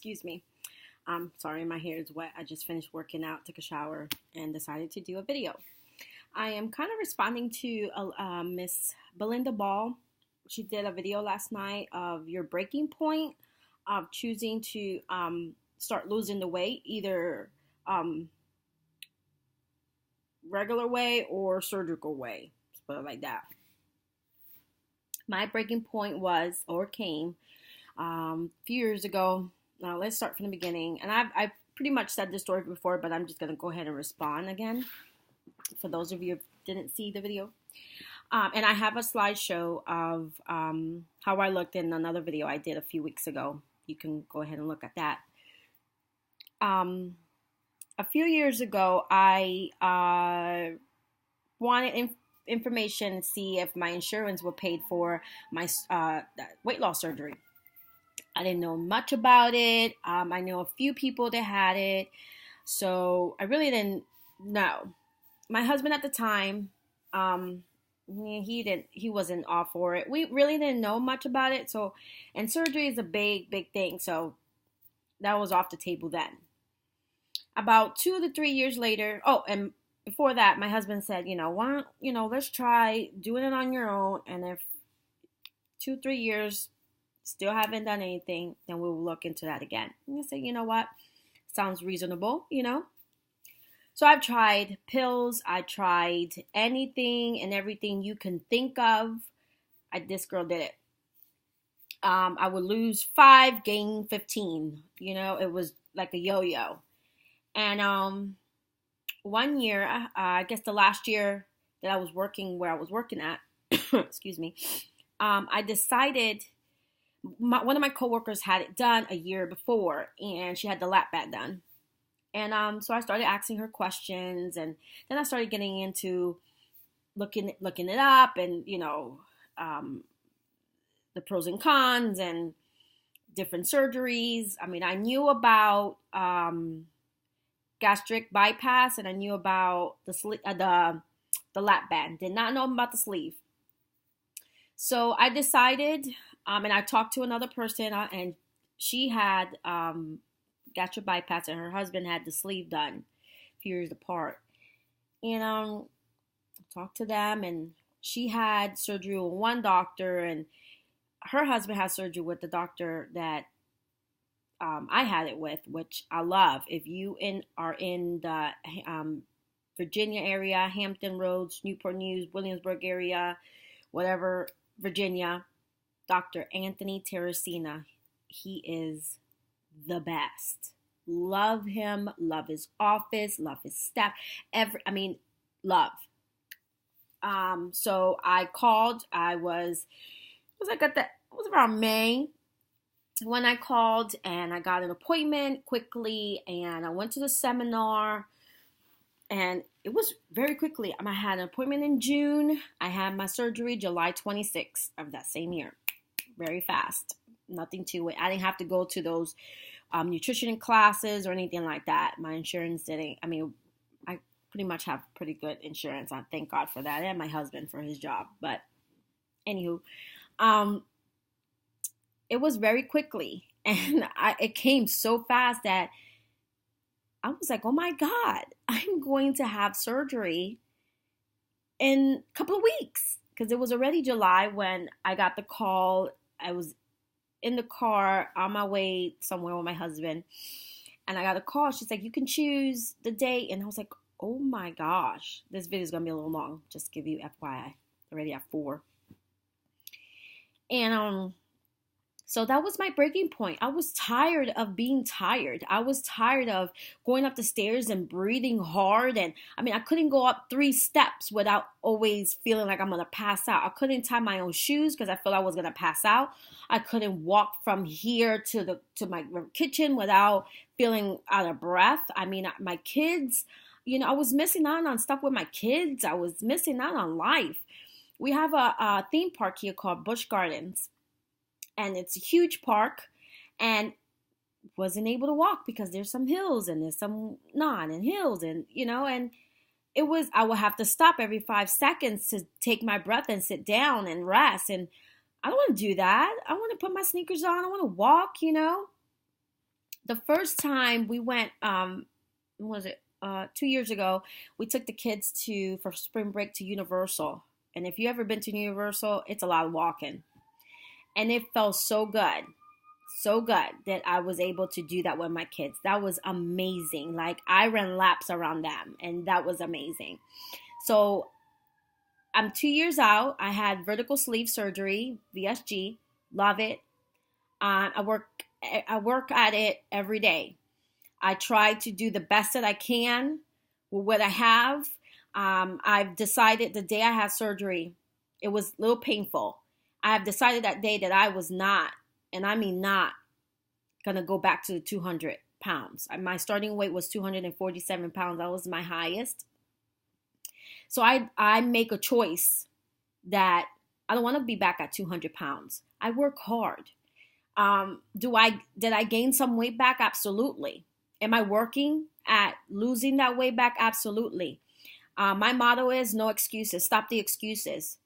Excuse me. Sorry, my hair is wet. I just finished working out, took a shower, and decided to do a video. I am kind of responding to Miss Belinda Ball. She did a video last night of your breaking point of choosing to start losing the weight, either regular way or surgical way. Let's put it like that. My breaking point was or came a few years ago. Now let's start from the beginning. And I've pretty much said this story before, but I'm just going to go ahead and respond again for those of you who didn't see the video. And I have a slideshow of how I looked in another video I did a few weeks ago. You can go ahead and look at that. A few years ago, I wanted information to see if my insurance were paid for my weight loss surgery. I didn't know much about it. I know a few people that had it, so I really didn't know. My husband at the time, he wasn't all for it. We really didn't know much about it. So, and surgery is a big thing. So that was off the table then. About 2 to 3 years later, and before that, my husband said, why don't, let's try doing it on your own. And if 2, 3 years still haven't done anything, then we'll look into that again. And I said, you know what? Sounds reasonable, So I've tried pills. I tried anything and everything you can think of. This girl did it. I would lose 5, gain 15. It was like a yo-yo. And one year, I guess the last year that I was working where I was working at, excuse me, I decided, one of my coworkers had it done a year before, and she had the lap band done. And so I started asking her questions, and then I started getting into looking it up, and the pros and cons and different surgeries. I mean, I knew about gastric bypass, and I knew about the lap band. Did not know about the sleeve. So I decided, and I talked to another person, and she had gastric bypass, and her husband had the sleeve done a few years apart. And I talked to them, and she had surgery with one doctor, and her husband had surgery with the doctor that I had it with, which I love. If you are in the Virginia area, Hampton Roads, Newport News, Williamsburg area, whatever, Virginia, Dr. Anthony Terracina, he is the best. Love him, love his office, love his staff, love. So I called. It was around May when I called, and I got an appointment quickly, and I went to the seminar, and it was very quickly. I had an appointment in June. I had my surgery July 26th of that same year. Very fast. Nothing to it. I didn't have to go to those nutrition classes or anything like that. My insurance didn't. I pretty much have pretty good insurance. I thank God for that, and my husband for his job. But anywho, it was very quickly, and it came so fast that I was like, oh my God, I'm going to have surgery in a couple of weeks, because it was already July when I got the call. I was in the car on my way somewhere with my husband, and I got a call. She's like, you can choose the date. And I was like, oh my gosh, this video is going to be a little long. Just give you FYI, already at 4. And so that was my breaking point. I was tired of being tired. I was tired of going up the stairs and breathing hard. And I couldn't go up 3 steps without always feeling like I'm going to pass out. I couldn't tie my own shoes because I felt I was going to pass out. I couldn't walk from here to my kitchen without feeling out of breath. My kids, I was missing out on stuff with my kids. I was missing out on life. We have a theme park here called Busch Gardens. And it's a huge park, and wasn't able to walk because there's some hills and there's some and hills, and and I would have to stop every 5 seconds to take my breath and sit down and rest. And I don't want to do that. I want to put my sneakers on. I want to walk, The first time we went, what was it? 2 years ago, we took the kids to for spring break to Universal. And if you ever been to Universal, it's a lot of walking, and it felt so good that I was able to do that with my kids. That was amazing. Like I ran laps around them, and that was amazing. So I'm 2 years out. I had vertical sleeve surgery, VSG. Love it. I work. I work at it every day. I try to do the best that I can with what I have. I've decided the day I had surgery, it was a little painful. I have decided that day that I was not, and I mean not, going to go back to 200 pounds. My starting weight was 247 pounds. That was my highest. So I make a choice that I don't want to be back at 200 pounds. I work hard. Did I gain some weight back? Absolutely. Am I working at losing that weight back? Absolutely. My motto is no excuses. Stop the excuses.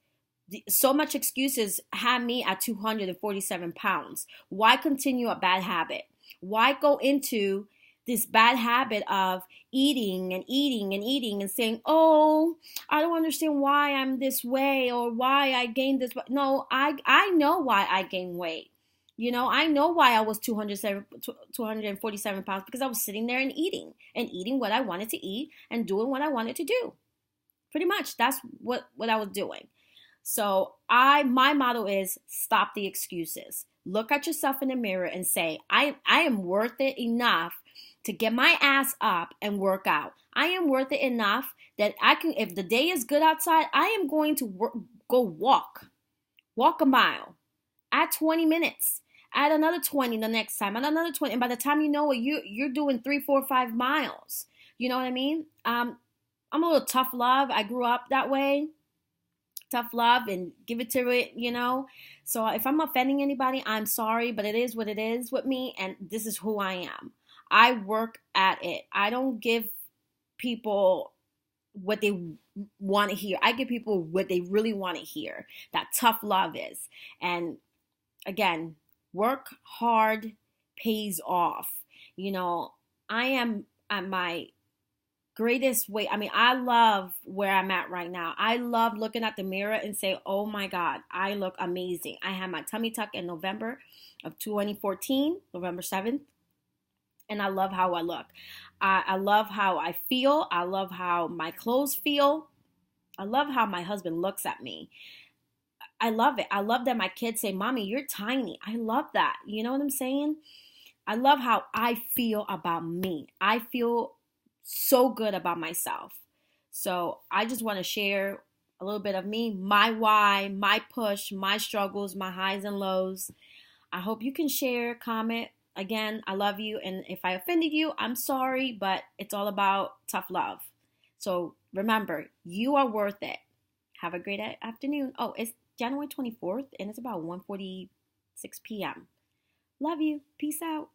So much excuses had me at 247 pounds. Why continue a bad habit? Why go into this bad habit of eating and eating and eating and saying, oh, I don't understand why I'm this way or why I gained this. No, I know why I gained weight. You know, I know why I was 247 pounds, because I was sitting there and eating what I wanted to eat and doing what I wanted to do. Pretty much that's what I was doing. So my motto is stop the excuses. Look at yourself in the mirror and say, I am worth it enough to get my ass up and work out. I am worth it enough that I can, if the day is good outside, I am going to go walk a mile, add 20 minutes, add another 20 the next time, add another 20. And by the time you know it, you're doing 3, 4, 5 miles. You know what I mean? I'm a little tough love. I grew up that way. Tough love and give it to it, you know. So if I'm offending anybody, I'm sorry, but it is what it is with me, and this is who I am. I work at it. I don't give people what they want to hear. I give people what they really want to hear. That tough love is. And again, work hard pays off. You know, I am at my greatest weight. I mean, I love where I'm at right now. I love looking at the mirror and say, oh my God, I look amazing. I had my tummy tuck in November of 2014, November 7th. And I love how I look. I love how I feel. I love how my clothes feel. I love how my husband looks at me. I love it. I love that my kids say, Mommy, you're tiny. I love that. You know what I'm saying? I love how I feel about me. I feel so good about myself. So I just want to share a little bit of me, my why, my push, my struggles, my highs and lows. I hope you can share, comment. Again, I love you. And if I offended you, I'm sorry, but it's all about tough love. So remember, you are worth it. Have a great afternoon. Oh, it's January 24th and it's about 1:46 p.m. Love you. Peace out.